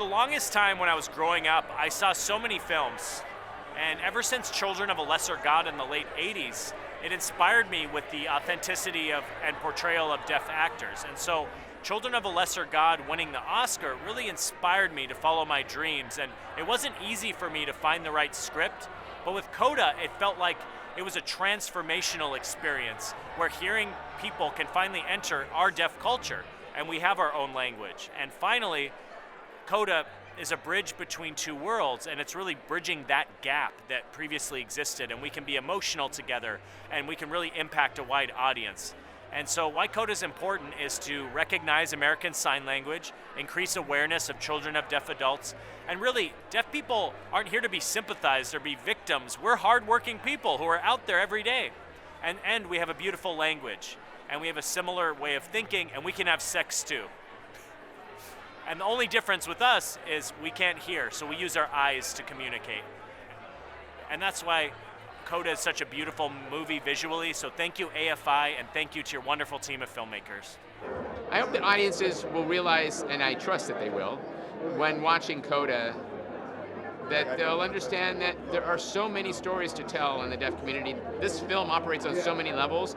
the longest time when I was growing up, I saw so many films. And ever since Children of a Lesser God in the late 80s, it inspired me with the authenticity of and portrayal of deaf actors. And so Children of a Lesser God winning the Oscar really inspired me to follow my dreams. And it wasn't easy for me to find the right script, but with CODA, it felt like it was a transformational experience where hearing people can finally enter our deaf culture, and we have our own language. And finally, CODA is a bridge between two worlds, and it's really bridging that gap that previously existed, and we can be emotional together, and we can really impact a wide audience. And so why CODA is important is to recognize American Sign Language, increase awareness of children of deaf adults, and really, deaf people aren't here to be sympathized or be victims. We're hardworking people who are out there every day. And we have a beautiful language, and we have a similar way of thinking, and we can have sex too. And the only difference with us is we can't hear, so we use our eyes to communicate. And that's why CODA is such a beautiful movie visually, so thank you AFI, and thank you to your wonderful team of filmmakers. I hope that audiences will realize, and I trust that they will, when watching CODA, that they'll understand that there are so many stories to tell in the deaf community. This film operates on so many levels.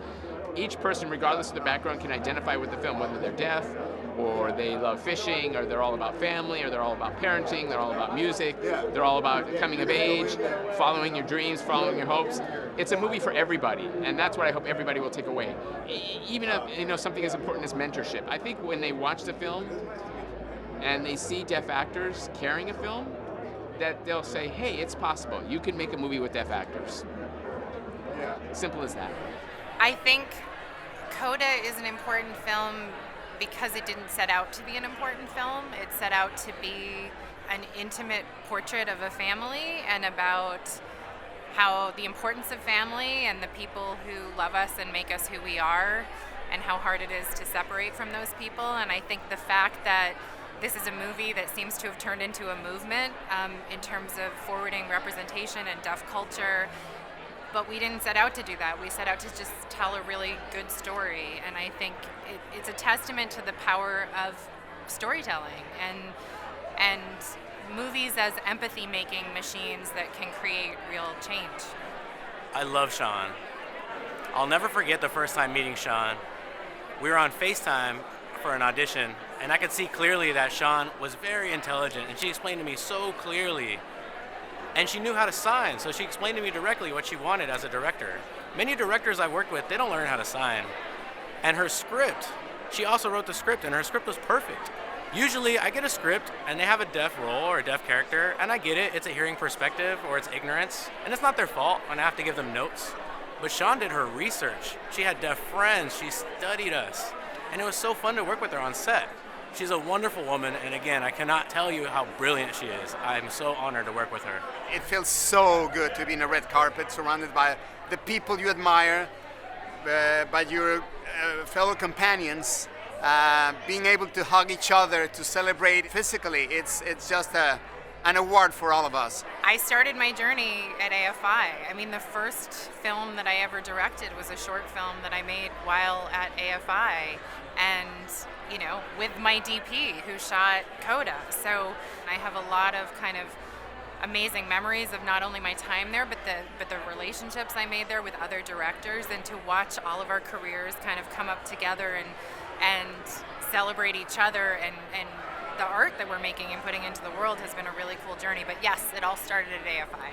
Each person, regardless of their background, can identify with the film, whether they're deaf, or they love fishing, or they're all about family, or they're all about parenting, they're all about music, they're all about coming of age, following your dreams, following your hopes. It's a movie for everybody, and that's what I hope everybody will take away. Even if, something as important as mentorship. I think when they watch the film and they see deaf actors carrying a film, that they'll say, hey, it's possible. You can make a movie with deaf actors. Simple as that. I think CODA is an important film because it didn't set out to be an important film. It set out to be an intimate portrait of a family and about how the importance of family and the people who love us and make us who we are, and how hard it is to separate from those people. And I think the fact that this is a movie that seems to have turned into a movement in terms of forwarding representation and deaf culture, but we didn't set out to do that. We set out to just tell a really good story, and I think it's a testament to the power of storytelling and movies as empathy-making machines that can create real change. I love Siân. I'll never forget the first time meeting Siân. We were on FaceTime for an audition, and I could see clearly that Siân was very intelligent, and she explained to me so clearly. And she knew how to sign, so she explained to me directly what she wanted as a director. Many directors I worked with, they don't learn how to sign. And her script, she also wrote the script, and her script was perfect. Usually I get a script and they have a deaf role or a deaf character, and I get it, it's a hearing perspective or it's ignorance, and it's not their fault when I have to give them notes. But Siân did her research. She had deaf friends, she studied us, and it was so fun to work with her on set. She's a wonderful woman, and again, I cannot tell you how brilliant she is. I'm so honored to work with her. It feels so good to be in a red carpet surrounded by the people you admire, by your fellow companions, being able to hug each other, to celebrate physically. It's just an award for all of us. I started my journey at AFI. I mean, the first film that I ever directed was a short film that I made while at AFI, and with my DP who shot CODA. So I have a lot of kind of amazing memories of not only my time there, but the relationships I made there with other directors, and to watch all of our careers kind of come up together and celebrate each other and the art that we're making and putting into the world has been a really cool journey. But yes, it all started at AFI.